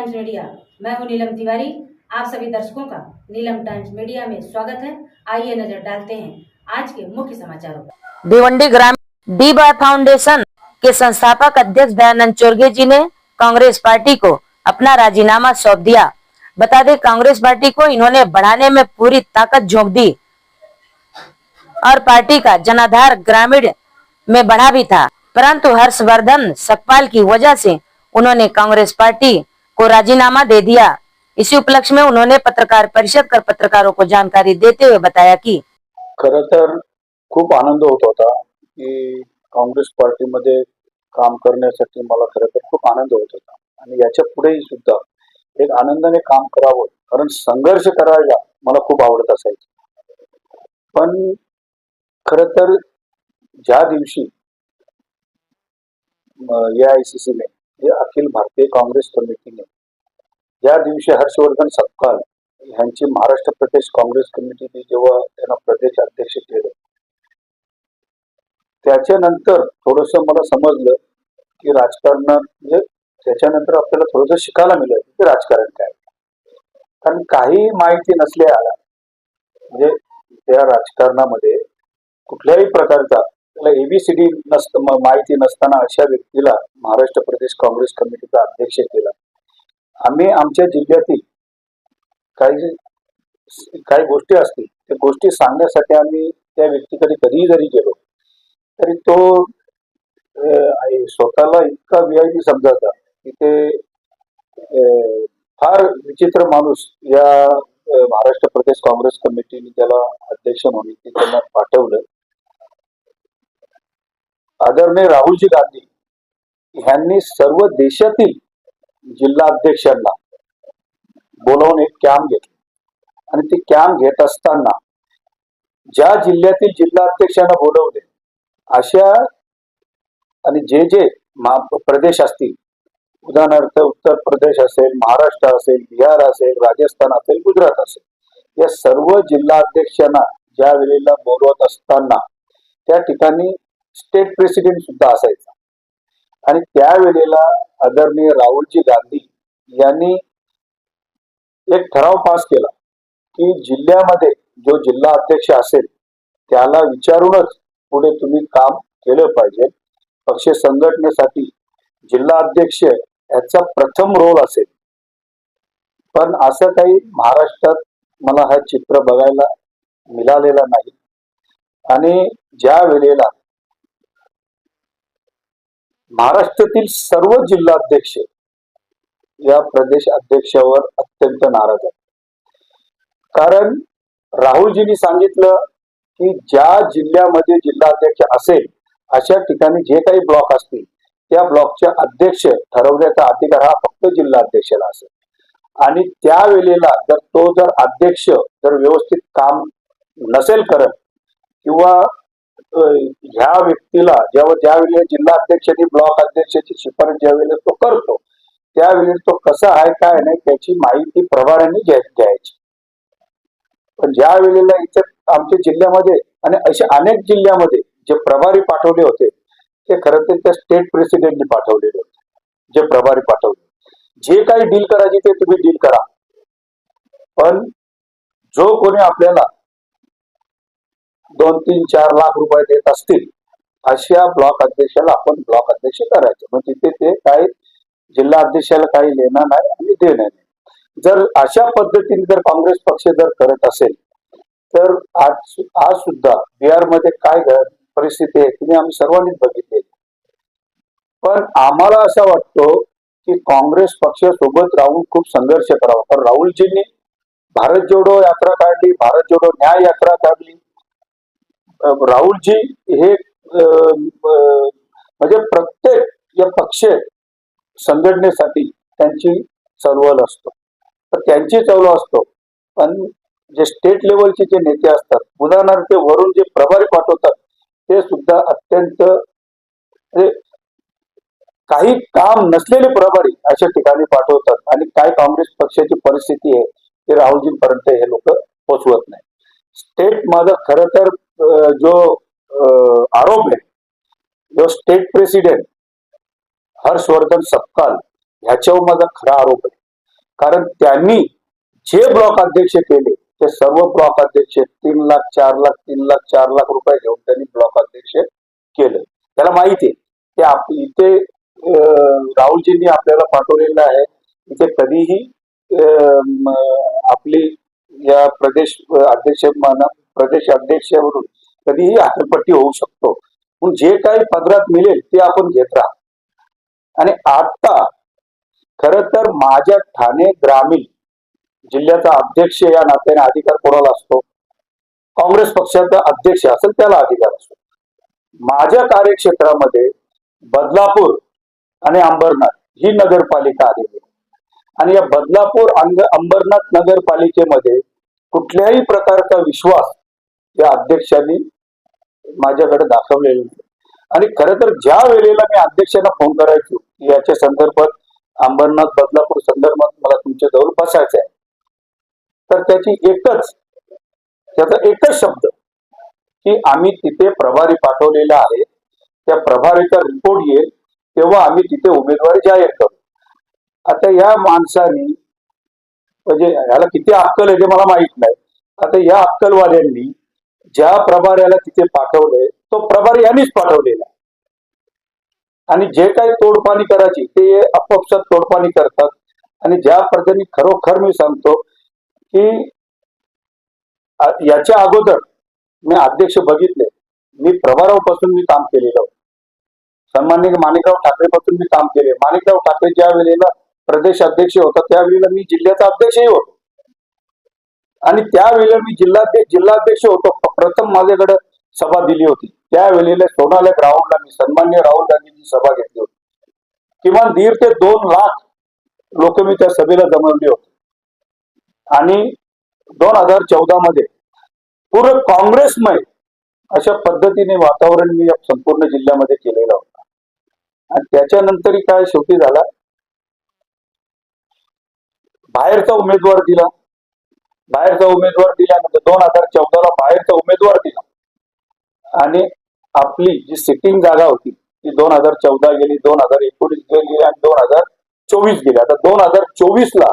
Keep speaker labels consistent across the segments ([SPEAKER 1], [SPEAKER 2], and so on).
[SPEAKER 1] Times media. मैं हूं नीलम तिवारी। आप सभी दर्शकों का नीलम टाइम्स मीडिया में स्वागत है। आइए नजर डालते हैं आज के मुख्य समाचारों पर।
[SPEAKER 2] भिवंडी ग्रामीण डी बार फाउंडेशन के संस्थापक अध्यक्ष दयानंद चोरगे जी ने कांग्रेस पार्टी को अपना राजीनामा सौंप दिया। बता दें, कांग्रेस पार्टी को इन्होंने बढ़ाने में पूरी ताकत झोंक दी और पार्टी का जनाधार ग्रामीण में बढ़ा भी था, परंतु हर्षवर्धन सकपाल की वजह से उन्होंने कांग्रेस पार्टी को राजीनामा दे दिया। इसी उपलक्ष्य में उन्होंने पत्रकार परिषद कर पत्रकारों को जानकारी देते हुए बताया कि
[SPEAKER 3] खरं तर खूप आनंद होत होता की काँग्रेस पार्टीमध्ये काम करण्यासाठी मला खरं तर खूप आनंद होत होता आणि याच्या पुढेही सुद्धा एक आनंदाने काम करावं, कारण संघर्ष करायला मला खूप आवडत असायचं। पण खरं तर ज्या दिवशी AICC ने अखिल भारतीय काँग्रेस कमिटीने ज्या दिवशी हर्षवर्धन सकपाल यांची महाराष्ट्र प्रदेश काँग्रेस कमिटीने जेव्हा त्यांना प्रदेश अध्यक्ष केलं, त्याच्यानंतर थोडंसं मला समजलं की राजकारणात म्हणजे त्याच्यानंतर आपल्याला थोडंसं शिकायला मिळालं की राजकारण काय, कारण काही माहिती नसल्याला म्हणजे त्या राजकारणामध्ये कुठल्याही प्रकारचा त्याला ABCD माहिती नसताना अशा व्यक्तीला महाराष्ट्र प्रदेश काँग्रेस कमिटीचा अध्यक्ष केला। आम्ही आमच्या जिल्ह्यातील काही गोष्टी असतील त्या गोष्टी सांगण्यासाठी आम्ही त्या व्यक्तीकडे कधीही जरी गेलो तरी तो स्वतःला इतका VIP समजायचा की ते फार विचित्र माणूस या महाराष्ट्र प्रदेश काँग्रेस कमिटीने त्याला अध्यक्ष म्हणून त्यांना पाठवलं। आदरणीय राहुलजी गांधी यांनी सर्व देशातील जिल्हा अध्यक्षांना बोलावून एक कॅम्प घेतला आणि ते कॅम्प घेत असताना ज्या जिल्ह्यातील जिल्हा अध्यक्षांना बोलवले अशा आणि जे प्रदेश असतील, उदाहरणार्थ उत्तर प्रदेश असेल, महाराष्ट्र असेल, बिहार असेल, राजस्थान असेल, गुजरात असेल, या सर्व जिल्हा अध्यक्षांना ज्या वेळेला बोलवत असताना त्या ठिकाणी स्टेट प्रेसिडेंट सुद्धा असायचा आणि त्यावेळेला आदरणीय राहुलजी गांधी यांनी एक ठराव पास केला की जिल्ह्यामध्ये जो जिल्हा अध्यक्ष असेल त्याला विचारूनच पुढे तुम्ही काम केलं पाहिजे। पक्ष संघटनेसाठी जिल्हा अध्यक्ष याचा प्रथम रोल असेल, पण असं काही महाराष्ट्रात मला हा चित्र बघायला मिळालेला नाही। आणि ज्या वेळेला महाराष्ट्रातील सर्व जिल्हा अध्यक्ष या प्रदेश अध्यक्षावर अत्यंत नाराज आहेत, कारण राहुलजींनी सांगितलं की ज्या जिल्ह्यामध्ये जिल्हा अध्यक्ष असेल अशा ठिकाणी जे काही ब्लॉक असतील त्या ब्लॉकचे अध्यक्ष ठरवण्याचा अधिकार हा फक्त जिल्हा अध्यक्षाला असेल आणि त्यावेळेला जर अध्यक्ष व्यवस्थित काम नसेल करत किंवा ह्या व्यक्तीला ज्या वेळेला जिल्हा अध्यक्षांनी ब्लॉक अध्यक्षाची शिफारस ज्या वेळेला तो करतो त्यावेळेला तो कसा आहे काय नाही त्याची माहिती प्रभाऱ्यांनी घ्यायची। पण ज्या वेळेला इथे आमच्या जिल्ह्यामध्ये आणि अशा अनेक जिल्ह्यामध्ये जे प्रभारी पाठवले होते ते खरं तर त्या स्टेट प्रेसिडेंटनी पाठवलेले होते। जे प्रभारी पाठवले, जे काही डील करायची ते तुम्ही डील करा, पण जो कोणी आपल्याला 2, 3, 4 लाख रुपये देत असतील अशा ब्लॉक अध्यक्षाला आपण ब्लॉक अध्यक्ष करायचं, म्हणजे तिथे ते काय जिल्हा अध्यक्षाला काही लेणं नाही आणि देणं नाही। जर अशा पद्धतीने जर काँग्रेस पक्ष जर करत असेल तर आज सुद्धा बिहारमध्ये काय परिस्थिती आहे तुम्ही आम्ही सर्वांनीच बघितली। पण आम्हाला असं वाटतो की काँग्रेस पक्षासोबत राहून खूप संघर्ष करावा, पण राहुलजींनी भारत जोडो यात्रा काढली, भारत जोडो न्याय यात्रा काढली। राहुलजी हे म्हणजे प्रत्येक या पक्ष संघटनेसाठी त्यांची चळवळ असतो, तर त्यांची चळवळ असतो, पण जे स्टेट लेवलचे जे नेते असतात, उदाहरणार्थ वरून जे प्रभारी पाठवतात ते सुद्धा अत्यंत काही काम नसलेले प्रभारी अशा ठिकाणी पाठवतात आणि काय काँग्रेस पक्षाची परिस्थिती आहे ते राहुलजींपर्यंत हे लोक पोहोचवत नाही। स्टेट माझा खरं तर जो आरोप आहे जो स्टेट प्रेसिडेंट हर्षवर्धन सकपाल ह्याच्यावर माझा खरा आरोप आहे कारण त्यांनी जे ब्लॉक अध्यक्ष केले ते सर्व ब्लॉक अध्यक्ष 3 लाख 4 लाख 3 लाख 4 लाख रुपये घेऊन त्यांनी ब्लॉक अध्यक्ष केलं. त्याला माहिती आहे की इथे राहुलजींनी आपल्याला पाठवलेलं आहे. इथे कधीही आपली या प्रदेश अध्यक्षावरून कधीही हकालपट्टी होऊ शकतो. पण जे काही पदरात मिळेल ते आपण घेत राहा. आणि आता खर तर माझ्या ठाणे ग्रामीण जिल्ह्याचा अध्यक्ष या नात्याने अधिकार कोणाला असतो? काँग्रेस पक्षाचा अध्यक्ष असेल त्याला अधिकार असतो. माझ्या कार्यक्षेत्रामध्ये बदलापूर आणि अंबरनाथ ही नगरपालिका आलेली आहे. आणि या बदलापूर अंबरनाथ नगरपालिकेमध्ये कुठल्याही प्रकारचा विश्वास या अध्यक्षांनी माझ्याकडे दाखवलेला नाही. आणि खरं तर ज्या वेळेला मी अध्यक्षांना फोन करायचो याच्या संदर्भात अंबरनाथ बदलापूर संदर्भात मला तुमच्या जवळ बसायचं आहे, तर त्याचा एकच शब्द की आम्ही तिथे प्रभारी पाठवलेला आहे, त्या प्रभारीचा रिपोर्ट येईल तेव्हा आम्ही तिथे उमेदवारी जाहीर करू. आता या माणसाने म्हणजे याला किती अक्कल आहे ते मला माहित नाही. आता या अक्कलवाद्यांनी ज्या प्रभाऱ्याला तिथे पाठवलंय तो प्रभारी यांनीच पाठवलेला. आणि जे काही तोडपाणी करायची ते आपोआपसात तोडपाणी करतात. आणि ज्या पद्धतीने खरोखर मी सांगतो की याच्या अगोदर मी अध्यक्ष बघितले, मी प्रभारावपासून मी काम केलेलं होतं. सन्माननीय माणिकराव ठाकरे पासून मी काम केले. माणिकराव ठाकरे ज्या वेळेला प्रदेश अध्यक्ष होता त्यावेळेला मी जिल्ह्याचा अध्यक्षही होतो. आणि त्यावेळेला मी जिल्हाध्यक्ष होतो. प्रथम माझ्याकडे सभा दिली होती त्यावेळेला सोनाल्या ग्राउंडला मी सन्माननीय राहुल गांधींची सभा घेतली होती. किमान 1.5 ते 2 लाख लोक मी त्या सभेला जमवले होते. आणि 2014 मध्ये पूर्ण काँग्रेसमय अशा पद्धतीने वातावरण मी संपूर्ण जिल्ह्यामध्ये केलेलं होतं. आणि त्याच्यानंतर काय शेवटी झाला, बाहेरचा उमेदवार दिल्यानंतर 2014ला बाहेरचा उमेदवार दिला. आणि आपली जी सिटिंग जागा होती ती 2014 गेली, 2019 गेली आणि 2024 गेली. आता 2024ला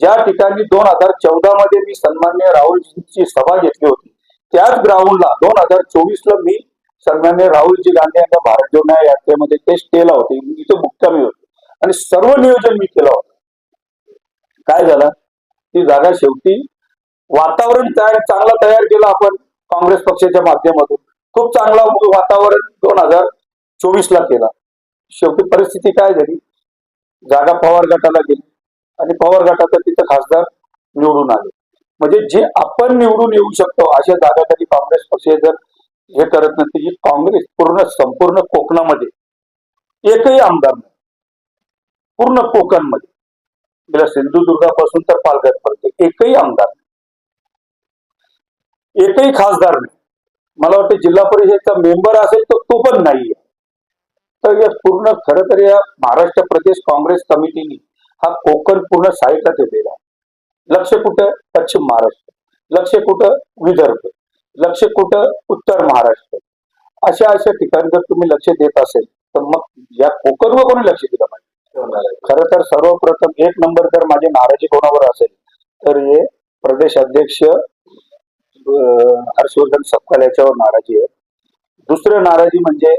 [SPEAKER 3] ज्या ठिकाणी 2014 मध्ये मी सन्माननीय राहुलजींची सभा घेतली होती त्याच ग्राउंडला 2024ला मी सन्माननीय राहुलजी गांधी यांच्या भारत जोडण्या यात्रेमध्ये ते स्टेला होते, इथे मुक्कामी होते आणि सर्व नियोजन मी केलं होतं. काय झालं, ती जागा शेवटी वातावरण चांगला तयार केलं आपण काँग्रेस पक्षाच्या माध्यमातून. खूप चांगला वातावरण 2024ला केला. शेवटी परिस्थिती काय झाली, जागा पवार गटाला गेली आणि पवार गटाचा तिथं खासदार निवडून आले. म्हणजे जे आपण निवडून येऊ शकतो अशा जागा कधी काँग्रेस पक्ष जर हे करत नसते की काँग्रेस संपूर्ण कोकणामध्ये एकही आमदार नाही. पूर्ण कोकणमध्ये गेल्या सिंधुदुर्गापासून तर पालघरपर्यंत एकही आमदार नाही, एकही खासदार नाही. मला वाटतं जिल्हा परिषदचा मेंबर असेल तर तो पण नाहीये. तर या पूर्ण खरं तर या महाराष्ट्र प्रदेश काँग्रेस कमिटीने हा कोकण पूर्ण साईडला ठेवलेला. लक्ष कुठं पश्चिम महाराष्ट्र, लक्ष कुठं विदर्भ, लक्ष कुठं उत्तर महाराष्ट्र, अशा ठिकाणी जर तुम्ही लक्ष देत असेल तर मग या कोकणवर कोणी लक्ष दिलं पाहिजे. खरं तर सर्वप्रथम 1 नंबर जर माझी नाराजी कोणावर असेल तर हे प्रदेश अध्यक्ष हर्षवर्धन सपकाळ याच्यावर नाराजी आहे. दुसरं नाराजी म्हणजे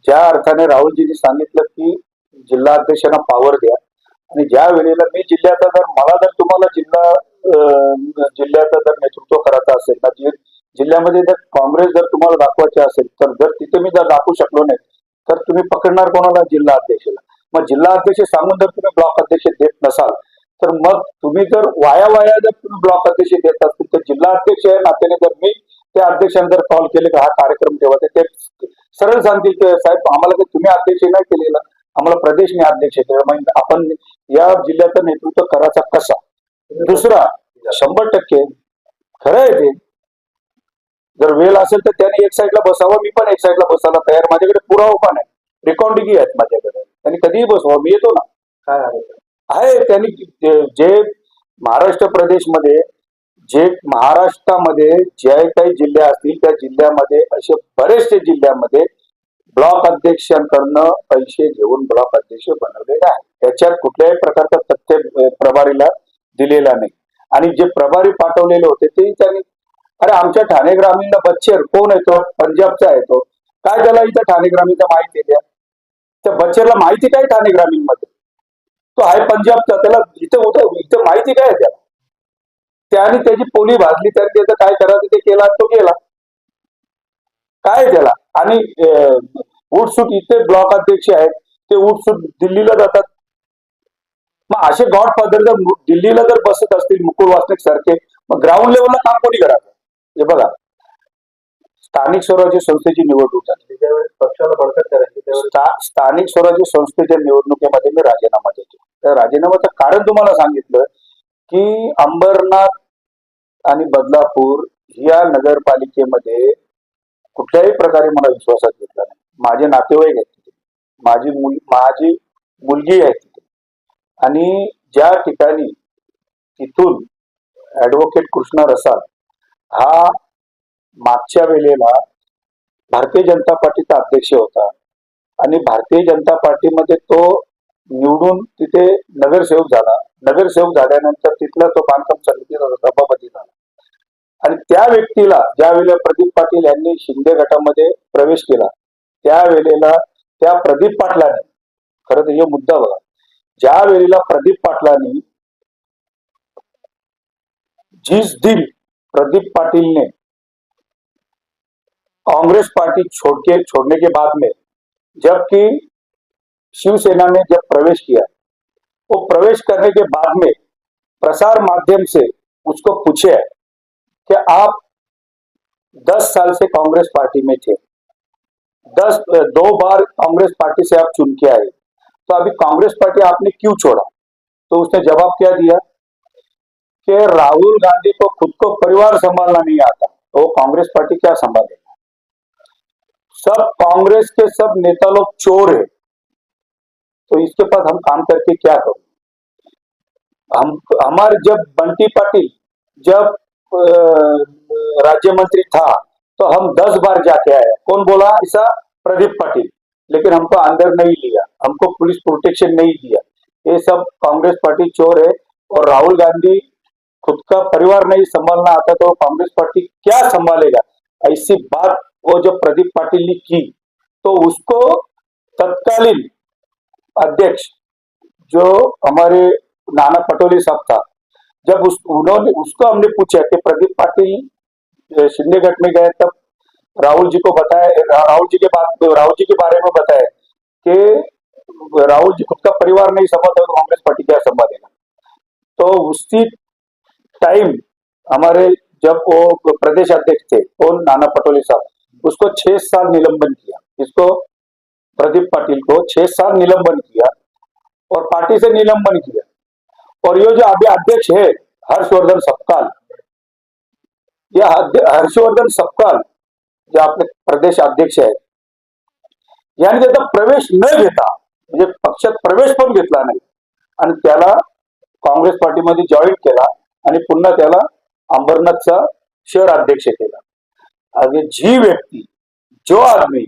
[SPEAKER 3] ज्या अर्थाने राहुलजींनी सांगितलं की जिल्हा अध्यक्षांना पावर द्या आणि ज्या वेळेला मी मला जर तुम्हाला जिल्ह्याचं जर नेतृत्व करायचं असेल ना, जिल्ह्यामध्ये जर काँग्रेस जर तुम्हाला दाखवायची असेल तर जर तिथे मी जर दाखवू शकलो नाही तर तुम्ही पकडणार कोणाला? जिल्हा अध्यक्षाला. मग जिल्हा अध्यक्ष सांगून जर तुम्ही ब्लॉक अध्यक्ष देत नसाल तर मग तुम्ही जर वाया जर तुम्ही ब्लॉक अध्यक्ष देत असतील तर जिल्हा अध्यक्ष या नात्याने जर मी त्या अध्यक्षांना जर कॉल केले की हा कार्यक्रम ठेवा ते सरळ सांगतील की साहेब आम्हाला तुम्ही अध्यक्ष नाही केलेला, आम्हाला प्रदेशने अध्यक्ष केला, मग आपण या जिल्ह्याचं नेतृत्व करायचा कसा? दुसरा 100% खरं आहे ते, जर वेळ असेल तर त्याने एक साईडला बसावं, मी पण एक साईडला बसायला तयार. माझ्याकडे पुरावा पण आहे, रेकॉर्डिंग आहेत माझ्याकडे, त्यांनी कधीही बसवा, मी येतो ना. काय आहे त्यांनी जे महाराष्ट्र प्रदेशमध्ये जे महाराष्ट्रामध्ये जे काही जिल्हे असतील त्या जिल्ह्यामध्ये असे बरेचसे जिल्ह्यामध्ये ब्लॉक अध्यक्षांकडनं पैसे घेऊन ब्लॉक अध्यक्ष बनवलेले आहे. त्याच्यात कुठल्याही प्रकारचा तथ्य प्रभारीला दिलेला नाही. आणि जे प्रभारी पाठवलेले होते ते त्यांनी, अरे आमच्या ठाणे ग्रामीणला बच्चर कोण येतो, पंजाबचा येतो, काय त्याला इथं ठाणे ग्रामीणचा माहिती द्या. त्या बच्चरला माहिती काय ठाणे ग्रामीण मध्ये, तो आहे पंजाबचा, त्याला इथं माहिती काय त्याला. त्याने त्याची पोली भाजली, त्याने त्याचं काय करायचं ते केला, तो केला काय त्याला. आणि उठसूट इथे ब्लॉक अध्यक्ष आहेत ते उठसूट दिल्लीला जातात. मग असे गॉडफादर जर दिल्लीला जर बसत असतील मुकुल वासनिक सारखे, मग ग्राउंड लेवलला काम कोणी करायचं. हे बघा, स्थानिक स्वराज्य संस्थेची निवडणूक झाली, त्यावेळेस पक्षाला बळकट करायची. स्थानिक स्वराज्य संस्थेच्या निवडणुकीमध्ये मी राजीनामा देतो. त्या राजीनाम्याचं कारण तुम्हाला सांगितलं की अंबरनाथ आणि बदलापूर या नगरपालिकेमध्ये कुठल्याही प्रकारे मला विश्वासात घेतला नाही. माझे नातेवाईक आहेत तिथे, माझी मुलगी आहे तिथे. आणि ज्या ठिकाणी तिथून ऍडव्होकेट कृष्णा रसाळ हा मागच्या वेळेला भारतीय जनता पार्टीचा अध्यक्ष होता आणि भारतीय जनता पार्टीमध्ये तो निवडून तिथे नगरसेवक झाला. नगरसेवक झाल्यानंतर तिथला तो बांधकाम समितीचा सभापती झाला. आणि त्या व्यक्तीला ज्या वेळेला प्रदीप पाटील यांनी शिंदे गटामध्ये प्रवेश केला, त्यावेळेला त्या प्रदीप पाटलाने, खरं तर हे मुद्दा बघा, ज्या वेळेला प्रदीप पाटलांनी जिस दिन प्रदीप पाटिल ने कांग्रेस पार्टी छोड़ने के बाद में जबकि शिवसेना में जब प्रवेश किया, वो प्रवेश करने के बाद में प्रसार माध्यम से उसको पूछे कि आप 10 साल से कांग्रेस पार्टी में थे, 2 बार कांग्रेस पार्टी से आप चुन के आए, तो अभी कांग्रेस पार्टी आपने क्यों छोड़ा. तो उसने जवाब क्या दिया कि राहुल गांधी को खुद को परिवार संभालना नहीं आता, तो कांग्रेस पार्टी क्या संभालेगा. सब कांग्रेस के सब नेता लोग चोर है, तो इसके पास हम काम करके क्या करें. हमारे जब बंटी पाटिल जब राज्य मंत्री था तो हम 10 बार जाके आए. कौन बोला ऐसा? प्रदीप पाटिल. लेकिन हमको अंदर नहीं लिया, हमको पुलिस प्रोटेक्शन नहीं दिया. ये सब कांग्रेस पार्टी चोर है. और राहुल गांधी खुद का परिवार नहीं संभालना आता तो कांग्रेस पार्टी क्या संभालेगा. ऐसी बात वो जो प्रदीप पाटिल ने की, तो उसको तत्कालीन अध्यक्ष जो हमारे नाना पटोले साहब था, जब उसको हमने पूछा कि प्रदीप पाटिल शिंदे गट में गए, तब राहुल जी के बारे में बताया कि राहुल जी खुद का परिवार नहीं संभालता तो कांग्रेस पार्टी क्या संभालेगा. तो उसी टाइम हमारे जब वो प्रदेश अध्यक्ष थे कौन, नाना पटोले साहब, उसको 6 साल निलंबन किया. इसको प्रदीप पाटिल को 6 साल निलंबन किया और पार्टी से निलंबन किया. और ये जो अभी अध्यक्ष है हर्षवर्धन सपकाल, या हर्षवर्धन सपकाल जे आपले प्रदेश अध्यक्ष आहेत, यांनी त्याचा प्रवेश न घेता, म्हणजे पक्षात प्रवेश पण घेतला नाही आणि त्याला काँग्रेस पार्टीमध्ये जॉईन केला आणि पुन्हा त्याला अंबरनाथचा शहर अध्यक्ष केला. अगर जी व्यक्ति, जो आदमी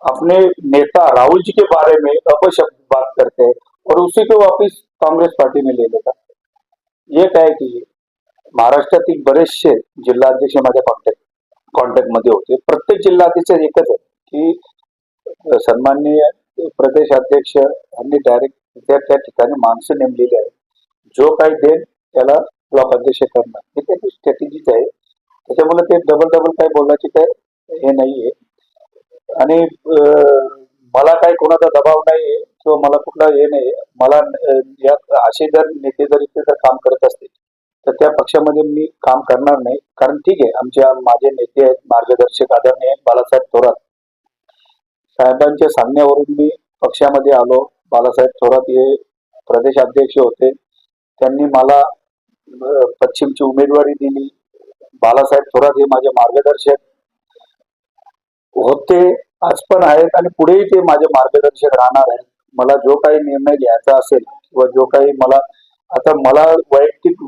[SPEAKER 3] अपने नेता राहुल जी के बारे में अपशब्द बात करते हैं और उसी को वापस कांग्रेस पार्टी में ले लेता, ये काय की महाराष्ट्रातील बरेचसे जिल्हाध्यक्ष माझ्या कॉन्टॅक्ट मध्ये होते. प्रत्येक जिल्हाध्यक्ष एकच आहे की सन्माननीय प्रदेश अध्यक्ष यांनी डायरेक्ट त्या ठिकाणी माणसं नेमलेली आहेत, जो काही देईल त्याला ब्लॉक अध्यक्ष करणार, ही त्याची स्ट्रॅटेजीच आहे. त्याच्यामुळे ते डबल काय बोलण्याची काय हे नाहीये. आणि मला काही कोणाचा दबाव नाहीये किंवा मला कुठला हे नाही. मला असे जर नेते जर इथे जर काम करत असतील तर त्या पक्षामध्ये मी काम करणार नाही. कारण ठीक आहे, माझे नेते आहेत, मार्गदर्शक आदरणीय बाळासाहेब थोरात साहेबांच्या सांगण्यावरून मी पक्षामध्ये आलो. बाळासाहेब थोरात हे प्रदेश अध्यक्ष होते, त्यांनी मला पश्चिमची उमेदवारी दिली. बाळासाहेब थोरात हे माझे मार्गदर्शक होते, आज पण आहेत आणि पुढेही ते माझे मार्गदर्शक राहणार आहेत. मला जो काही निर्णय घ्यायचा असेल किंवा जो काही मला वैयक्तिक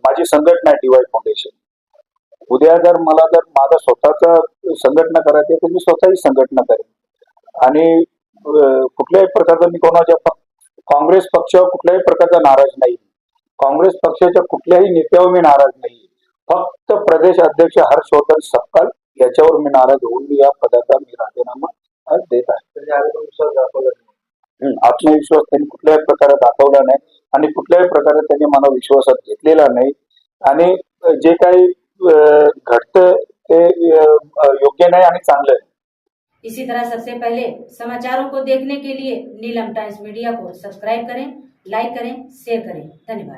[SPEAKER 3] माझी संघटना आहे DY फाउंडेशन. उद्या जर माझा स्वतःचा संघटना करायची तर मी स्वतःही संघटना करेन. आणि कुठल्याही प्रकारचा मी कोणाच्या काँग्रेस पक्षावर कुठल्याही प्रकारचा नाराज नाही. काँग्रेस पक्षाच्या कुठल्याही नेत्यावर मी नाराज नाही. फक्त प्रदेश अध्यक्ष हर्षवर्धन सपकाळ याच्यावर मी नाराज होऊन मी या पदाचा मी राजीनामा आज देत आहे. आत्मविश्वास त्यांनी कुठल्याही प्रकारे दाखवला नाही आणि कुठल्याही प्रकारे त्यांनी मला विश्वासात घेतलेला नाही आणि जे काही घडतं ते योग्य नाही आणि चांगलं आहे.
[SPEAKER 1] इसी तरह सबसे पहले समाचारों को देखने के लिए नीलम टाइम्स मीडिया को सब्सक्राइब करें, लाइक करें, शेयर करें। धन्यवाद।